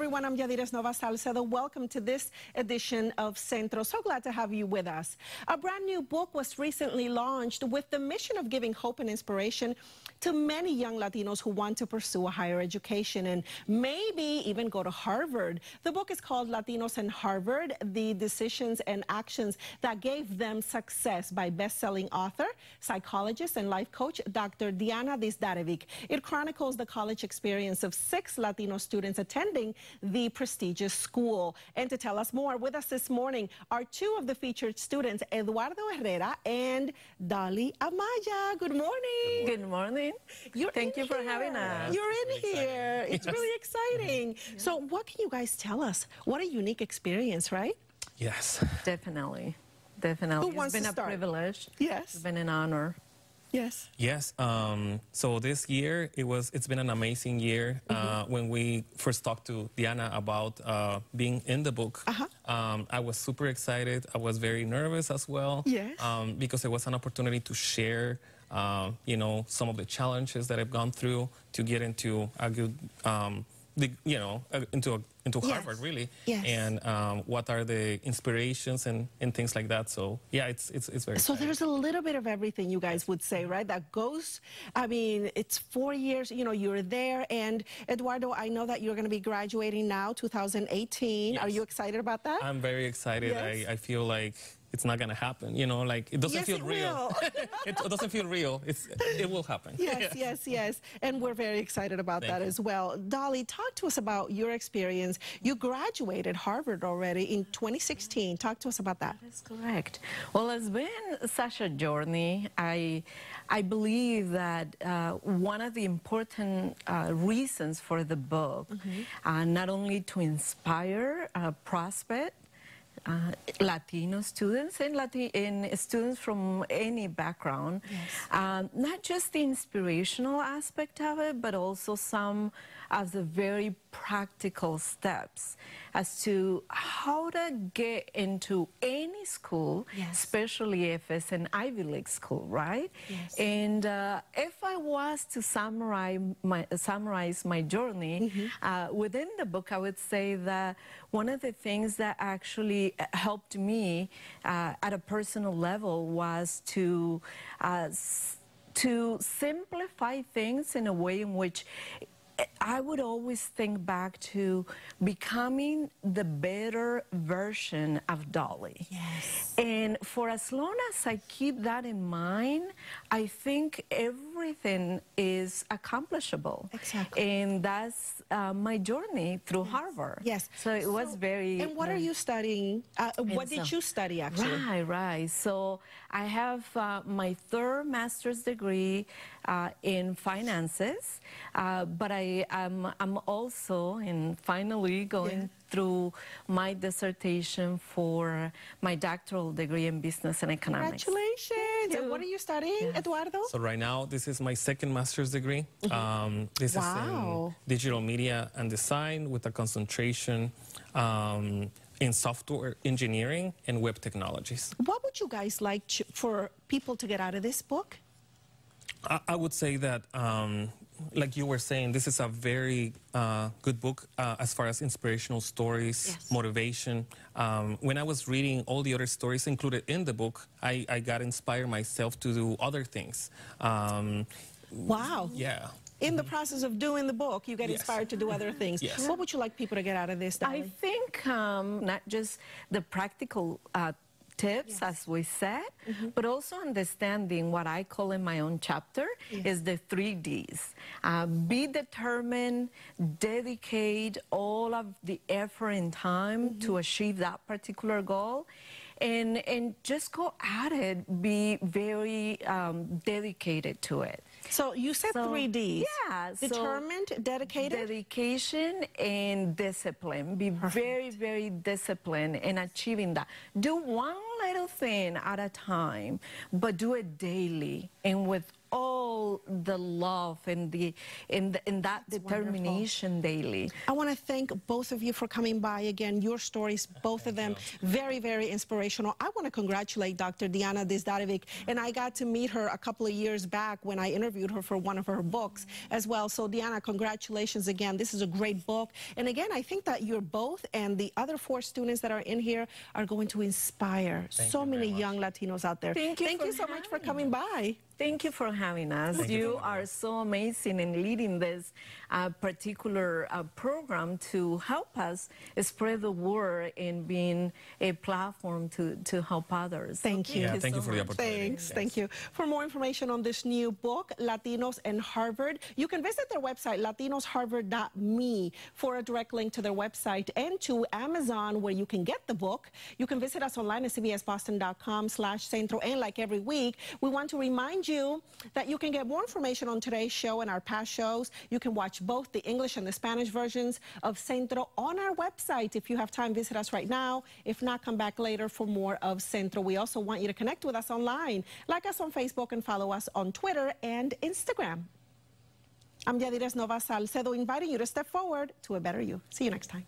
everyone. I'm Yadira Nova Salcedo. Welcome to this edition of Centro. So glad to have you with us. A brand new book was recently launched with the mission of giving hope and inspiration to many young Latinos who want to pursue a higher education and maybe even go to Harvard. The book is called Latinos in Harvard, The Decisions and Actions That Gave Them Success by best-selling author, psychologist, and life coach, Dr. Diana Dizdarevic. It chronicles the college experience of 6 Latino students attending the prestigious school. And to tell us more, with us this morning are 2 of the featured students, Eduardo Herrera and Dolly Amaya. Good morning. Good morning. Thank you for having us. You're in here. It's really exciting. So what can you guys tell us? What a unique experience, right? Yes. Definitely. Definitely. Who wants it's been to a start? privilege. Yes. It's been an honor. Yes. Yes. So this year, it's been an amazing year. When we first talked to Diana about being in the book, I was super excited. I was very nervous as well. Yes. Because it was an opportunity to share, some of the challenges that I've gone through to get into a good, into Harvard, really. Yes. And what are the inspirations and things like that. So yeah, it's very So exciting. there's a little bit of everything, you guys would say, right? That goes, I mean, it's 4 years, you're there. And Eduardo, I know that you're going to be graduating now, 2018. Yes. Are you excited about that? I'm very excited. Yes. I feel like it's not gonna happen. Like it doesn't Yes, feel it real. will. It doesn't feel real. It will happen. Yes. And we're very excited about Thank that you. as well. Dolly, talk to us about your experience. You graduated Harvard already in 2016. Talk to us about that. That's correct. Well, it's been such a journey. I believe that one of the important reasons for the book, not only to inspire prospect Latino students and students from any background, not just the inspirational aspect of it, but also some of the very practical steps as to how to get into any school, especially if it's an Ivy League school, right? Yes. And if I was to summarize my journey within the book, I would say that one of the things that actually helped me at a personal level was to simplify things in a way in which I would always think back to becoming the better version of Dolly. Yes. And for as long as I keep that in mind, I think everything is accomplishable. Exactly. And that's my journey through Harvard. Yes. So it was very... And what are you studying? What did you study, actually? Right. So I have my 3rd master's degree in finances, but I'm also finally going through my dissertation for my doctoral degree in business and economics. Congratulations. And what are you studying, Eduardo? So right now, this is my 2nd master's degree. This is in digital media and design with a concentration in software engineering and web technologies. What would you guys like for people to get out of this book? I would say that, like you were saying, this is a very good book as far as inspirational stories, motivation. When I was reading all the other stories included in the book, I got inspired myself to do other things. Wow. Yeah. In the process of doing the book, you get inspired to do other things. Yes. What would you like people to get out of this, Dolly? I think not just the practical tips, as we said, but also understanding what I call in my own chapter is the 3 Ds. Be determined, dedicate all of the effort and time to achieve that particular goal, and just go at it, be very dedicated to it. So you said 3 Ds. Yeah. Determined, dedicated? Dedication and discipline. Be very, very disciplined in achieving that. Do one little thing at a time, but do it daily and with all feel the love and that determination daily. I want to thank both of you for coming by again. Your stories, both of them, very, very inspirational. I want to congratulate Dr. Diana Dizdarevic, and I got to meet her a couple of years back when I interviewed her for one of her books as well. So Diana, congratulations again. This is a great book. And again, I think that you're both and the other 4 students that are in here are going to inspire so many young Latinos out there. Thank you so much for coming by. Thank you for having us. You are so amazing in leading this particular program to help us spread the word and being a platform to help others. Thank you. Yeah, thank you for the opportunity. Thanks. Thank you. For more information on this new book, Latinos and Harvard, you can visit their website, latinosharvard.me, for a direct link to their website and to Amazon, where you can get the book. You can visit us online at cbsboston.com/centro. And like every week, we want to remind you that you can get more information on today's show and our past shows. You can watch both the English and the Spanish versions of Centro on our website. If you have time, visit us right now. If not, come back later for more of Centro. We also want you to connect with us online. Like us on Facebook and follow us on Twitter and Instagram. I'm Yadira Nova Salcedo, inviting you to step forward to a better you. See you next time.